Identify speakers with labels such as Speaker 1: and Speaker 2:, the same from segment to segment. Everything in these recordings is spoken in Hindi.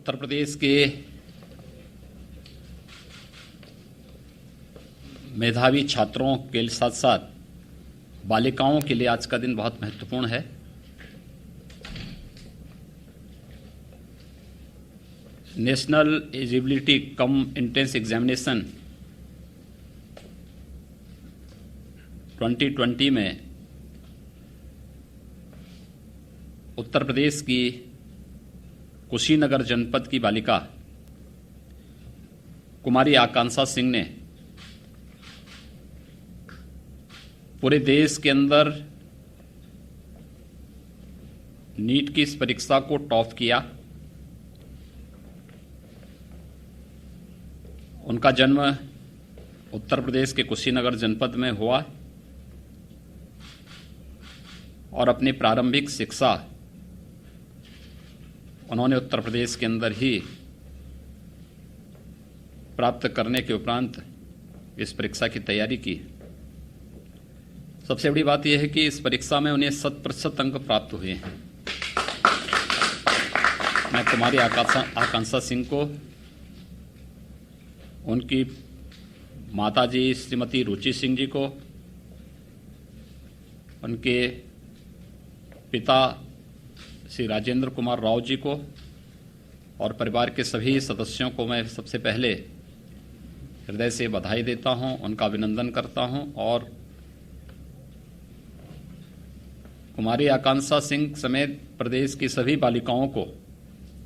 Speaker 1: उत्तर प्रदेश के मेधावी छात्रों के साथ साथ बालिकाओं के लिए आज का दिन बहुत महत्वपूर्ण है। National eligibility cum entrance examination 2020 में उत्तर प्रदेश की कुशीनगर जनपद की बालिका कुमारी आकांक्षा सिंह ने पूरे देश के अंदर नीट की इस परीक्षा को टॉप किया। उनका जन्म उत्तर प्रदेश के कुशीनगर जनपद में हुआ और अपनी प्रारंभिक शिक्षा उन्होंने उत्तर प्रदेश के अंदर ही प्राप्त करने के उपरांत इस परीक्षा की तैयारी की। सबसे बड़ी बात यह है कि इस परीक्षा में उन्हें 100% अंक प्राप्त हुए हैं। मैं कुमारी आकांक्षा सिंह को, उनकी माताजी श्रीमती रुचि सिंह जी को, उनके पिता श्री राजेंद्र कुमार राव जी को और परिवार के सभी सदस्यों को मैं सबसे पहले हृदय से बधाई देता हूं, उनका अभिनंदन करता हूं और कुमारी आकांक्षा सिंह समेत प्रदेश की सभी बालिकाओं को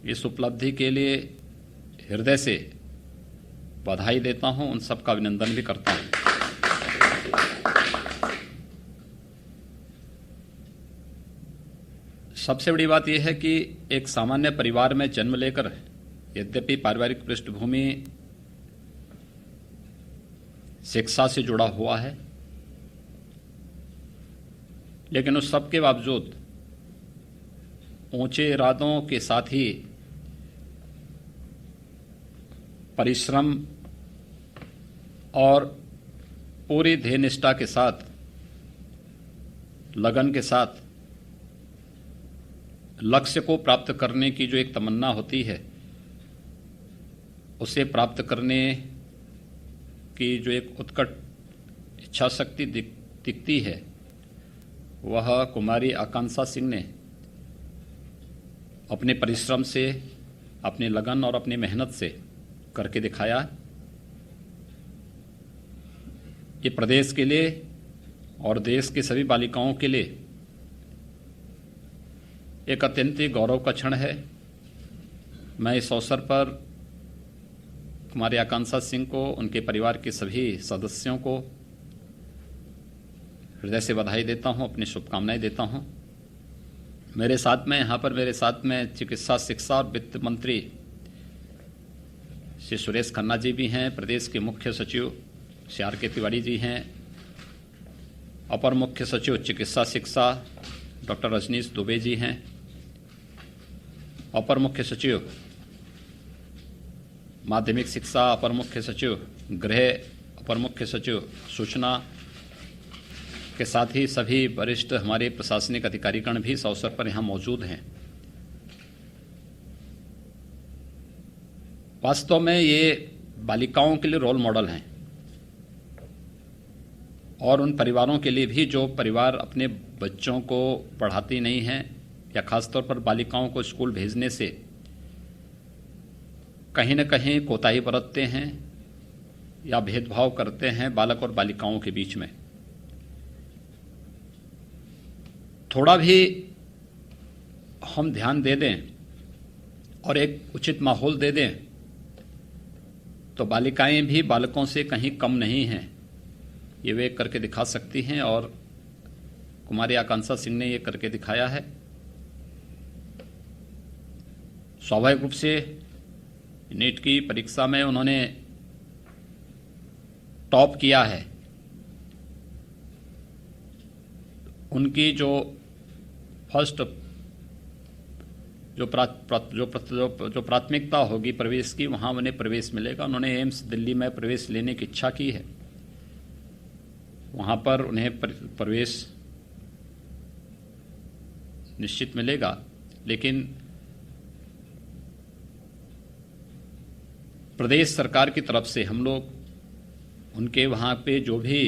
Speaker 1: इस उपलब्धि के लिए हृदय से बधाई देता हूं, उन सबका अभिनंदन भी करता हूं। सबसे बड़ी बात यह है कि एक सामान्य परिवार में जन्म लेकर यद्यपि पारिवारिक पृष्ठभूमि शिक्षा से जुड़ा हुआ है, लेकिन उस सब के बावजूद ऊंचे इरादों के साथ ही परिश्रम और पूरी ध्येय निष्ठा के साथ, लगन के साथ लक्ष्य को प्राप्त करने की जो एक तमन्ना होती है, उसे प्राप्त करने की जो एक उत्कट इच्छा शक्ति दिखती है, वह कुमारी आकांक्षा सिंह ने अपने परिश्रम से, अपनी लगन और अपनी मेहनत से करके दिखाया। ये प्रदेश के लिए और देश के सभी बालिकाओं के लिए एक अत्यंत ही गौरव का क्षण है। मैं इस अवसर पर कुमारी आकांक्षा सिंह को, उनके परिवार के सभी सदस्यों को हृदय से बधाई देता हूं, अपनी शुभकामनाएं देता हूं। मेरे साथ में चिकित्सा, शिक्षा और वित्त मंत्री श्री सुरेश खन्ना जी भी हैं, प्रदेश के मुख्य सचिव श्री आर के तिवारी जी हैं, अपर मुख्य सचिव चिकित्सा शिक्षा डॉक्टर रजनीश दुबे जी हैं, अपर मुख्य सचिव माध्यमिक शिक्षा, अपर मुख्य सचिव गृह, अपर मुख्य सचिव सूचना के साथ ही सभी वरिष्ठ हमारे प्रशासनिक अधिकारीगण भी इस अवसर पर यहाँ मौजूद हैं। वास्तव में ये बालिकाओं के लिए रोल मॉडल हैं और उन परिवारों के लिए भी जो परिवार अपने बच्चों को पढ़ाती नहीं हैं या खासतौर पर बालिकाओं को स्कूल भेजने से कहीं न कहीं कोताही बरतते हैं या भेदभाव करते हैं बालक और बालिकाओं के बीच में। थोड़ा भी हम ध्यान दे दें और एक उचित माहौल दे दें तो बालिकाएं भी बालकों से कहीं कम नहीं हैं, ये वे करके दिखा सकती हैं और कुमारी आकांक्षा सिंह ने ये करके दिखाया है। स्वाभाविक रूप से नीट की परीक्षा में उन्होंने टॉप किया है। उनकी जो फर्स्ट जो प्राथमिकता होगी प्रवेश की, वहां उन्हें प्रवेश मिलेगा। उन्होंने एम्स दिल्ली में प्रवेश लेने की इच्छा की है, वहां पर उन्हें प्रवेश निश्चित मिलेगा। लेकिन प्रदेश सरकार की तरफ से हम लोग उनके वहाँ पे जो भी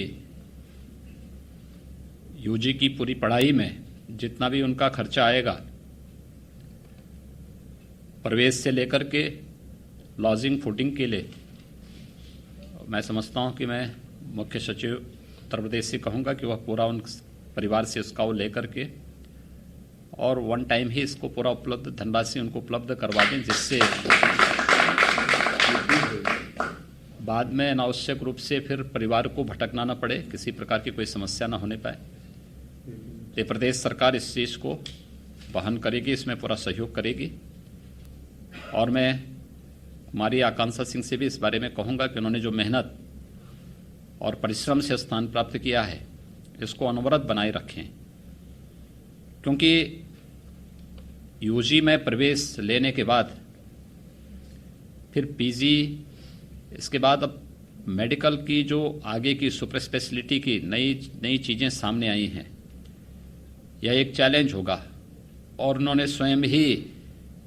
Speaker 1: यूजी की पूरी पढ़ाई में जितना भी उनका खर्चा आएगा, प्रवेश से लेकर के लॉजिंग फूडिंग के लिए, मैं समझता हूँ कि मैं मुख्य सचिव उत्तर प्रदेश से कहूँगा कि वह पूरा उन परिवार से उसका वो लेकर के और वन टाइम ही इसको पूरा उपलब्ध धनराशि उनको उपलब्ध करवा दें, जिससे बाद में अनावश्यक रूप से फिर परिवार को भटकना न पड़े, किसी प्रकार की कोई समस्या न होने पाए। ये प्रदेश सरकार इस चीज़ को वहन करेगी, इसमें पूरा सहयोग करेगी। और मैं हमारी आकांक्षा सिंह से भी इस बारे में कहूँगा कि उन्होंने जो मेहनत और परिश्रम से स्थान प्राप्त किया है, इसको अनवरत बनाए रखें, क्योंकि यूजी में प्रवेश लेने के बाद फिर पीजी, इसके बाद अब मेडिकल की जो आगे की सुपर स्पेशलिटी की नई चीज़ें सामने आई हैं, यह एक चैलेंज होगा। और उन्होंने स्वयं ही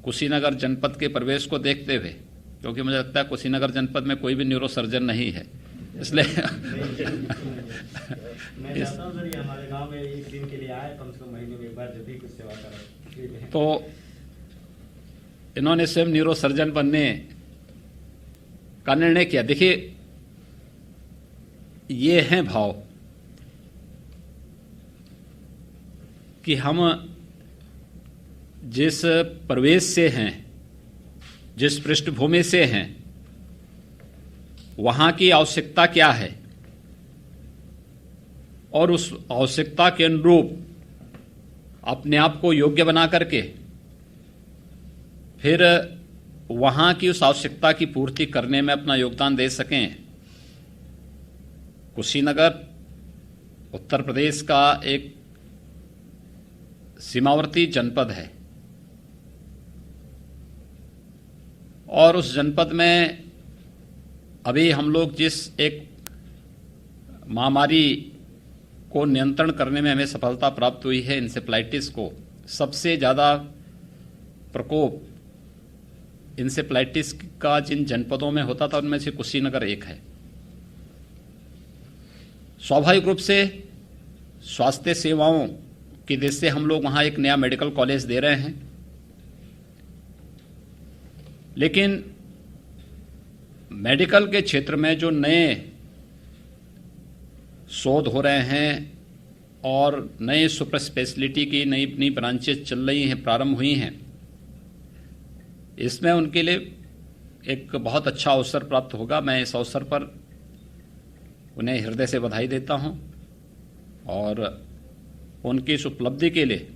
Speaker 1: कुशीनगर जनपद के प्रवेश को देखते हुए, क्योंकि मुझे लगता है कुशीनगर जनपद में कोई भी न्यूरो सर्जन नहीं है, इसलिए
Speaker 2: मैं चाहता हूं सर ये हमारे गांव में एक दिन के लिए आए, कम से कम महीने में एक बार जब भी कुछ सेवा करें।
Speaker 1: तो इन्होंने स्वयं न्यूरो सर्जन बनने का निर्णय किया। देखिए, ये हैं भाव कि हम जिस प्रवेश से हैं, जिस पृष्ठभूमि से हैं, वहां की आवश्यकता क्या है और उस आवश्यकता के अनुरूप अपने आप को योग्य बना करके फिर वहां की उस आवश्यकता की पूर्ति करने में अपना योगदान दे सकें। कुशीनगर उत्तर प्रदेश का एक सीमावर्ती जनपद है और उस जनपद में अभी हम लोग जिस एक महामारी को नियंत्रण करने में हमें सफलता प्राप्त हुई है, इंसेफ्लाइटिस को, सबसे ज़्यादा प्रकोप इंसेफ्लाइटिस का जिन जनपदों में होता था उनमें से कुशीनगर एक है। स्वाभाविक रूप से स्वास्थ्य सेवाओं की दृष्टि से हम लोग वहाँ एक नया मेडिकल कॉलेज दे रहे हैं, लेकिन मेडिकल के क्षेत्र में जो नए शोध हो रहे हैं और नए सुपर स्पेशलिटी की नई ब्रांचेस चल रही हैं, प्रारंभ हुई हैं, इसमें उनके लिए एक बहुत अच्छा अवसर प्राप्त होगा। मैं इस अवसर पर उन्हें हृदय से बधाई देता हूं और उनकी इस उपलब्धि के लिए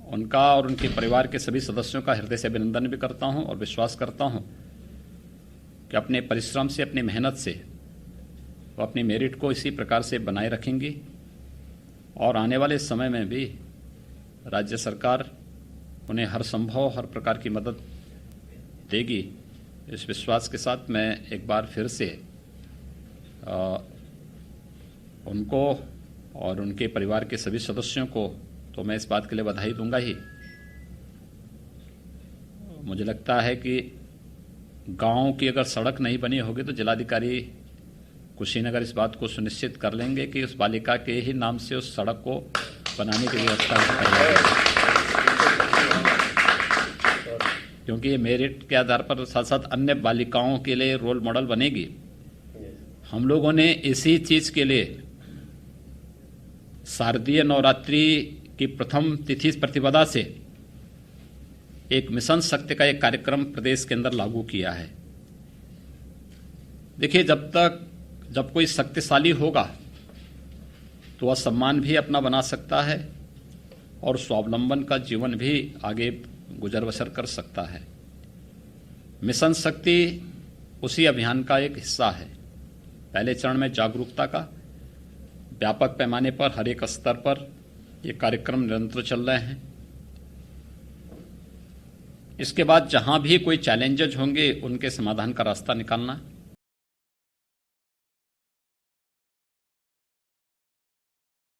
Speaker 1: उनका और उनके परिवार के सभी सदस्यों का हृदय से अभिनंदन भी करता हूं और विश्वास करता हूं कि अपने परिश्रम से, अपनी मेहनत से वो अपनी मेरिट को इसी प्रकार से बनाए रखेंगी और आने वाले समय में भी राज्य सरकार उन्हें हर संभव, हर प्रकार की मदद देगी। इस विश्वास के साथ मैं एक बार फिर से उनको और उनके परिवार के सभी सदस्यों को तो मैं इस बात के लिए बधाई दूंगा ही। मुझे लगता है कि गांव की अगर सड़क नहीं बनी होगी तो जिलाधिकारी कुशीनगर इस बात को सुनिश्चित कर लेंगे कि उस बालिका के ही नाम से उस सड़क को बनाने की व्यवस्था करेंगे, क्योंकि ये मेरिट के आधार पर साथ साथ अन्य बालिकाओं के लिए रोल मॉडल बनेगी। हम लोगों ने इसी चीज के लिए शारदीय नवरात्रि की प्रथम तिथि प्रतिपदा से एक मिशन शक्ति का एक कार्यक्रम प्रदेश के अंदर लागू किया है। देखिए, जब कोई शक्तिशाली होगा तो वह सम्मान भी अपना बना सकता है और स्वावलंबन का जीवन भी आगे गुजर बसर कर सकता है। मिशन शक्ति उसी अभियान का एक हिस्सा है। पहले चरण में जागरूकता का व्यापक पैमाने पर हर एक स्तर पर ये कार्यक्रम निरंतर चल रहे हैं। इसके बाद जहां भी कोई चैलेंजेज होंगे उनके समाधान का रास्ता निकालना,